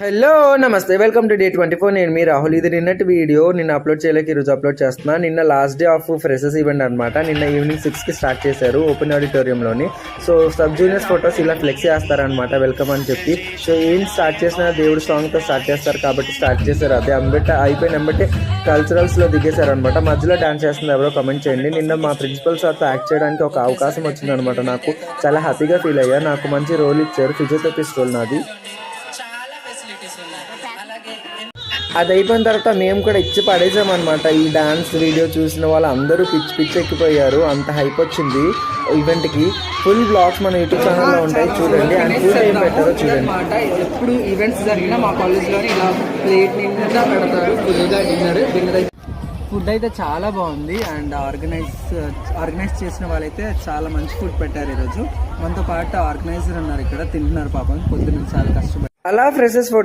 Hello నమస్తే welcome to day 24. నేను మీ రాహుల్. ఇది నిన్నటి వీడియో నిన్న అప్లోడ్ చేయలేక ఈరోజు అప్లోడ్ చేస్తున్నా. నిన్న last day of freshers event అనమాట. నిన్న ఈవినింగ్ 6కి స్టార్ట్ చేశారు ఓపెన్ ఆడిటోరియంలోని. సో సబ్ జూనియర్స్ ఫొటోస్ ఇలా ఫ్లెక్స్ చేస్తారనమాట వెల్కమ్ అని చెప్పి. సో ఏం స్టార్ట్ చేసినా దేవుడి సాంగ్తో స్టార్ట్ చేస్తారు కాబట్టి స్టార్ట్ చేశారు. అదే అయిపోయిన వెంబటే కల్చరల్స్లో దిగేశారనమాట. మధ్యలో డాన్స్ చేస్తుంది ఎవరో కమెంట్ చేయండి. నిన్న మా ప్రిన్సిపల్ సార్తో యాక్ట్ చేయడానికి ఒక అవకాశం వచ్చిందనమాట. నాకు చాలా హ్యాపీగా ఫీల్ అయ్యా. నాకు మంచి రోల్ ఇచ్చారు, ఫిజియోథెరపిస్ట్ రోల్ నాది. అది అయిపోయిన తర్వాత మేము కూడా ఇచ్చి పడేసామన్నమాట. ఈ డాన్స్ వీడియో చూసిన వాళ్ళు అందరూ పిచ్చి ఎక్కిపోయారు. అంత హైప్ వచ్చింది ఈవెంట్కి. ఫుల్ బ్లాగ్స్ మన యూట్యూబ్ ఛానల్లో ఉంటాయి చూడండి. అండ్ ఫుడ్ ఏం పెట్టారో చూడండి. ఎప్పుడు ఈవెంట్స్ జరిగినా మా కాలేజ్లోని ఇలా ప్లేట్ నిండా పెడతారు ఫుల్గా డిన్నర్. ఫుడ్ అయితే చాలా బాగుంది. అండ్ ఆర్గనైజ్ చేసిన వాళ్ళైతే చాలా మంచి ఫుడ్ పెట్టారు ఈరోజు. మనతో పాటు ఆర్గనైజర్ ఉన్నారు, ఇక్కడ తింటున్నారు పాపం పొద్దున్న చాలా కష్టపడి. అలా ఫ్రెషర్స్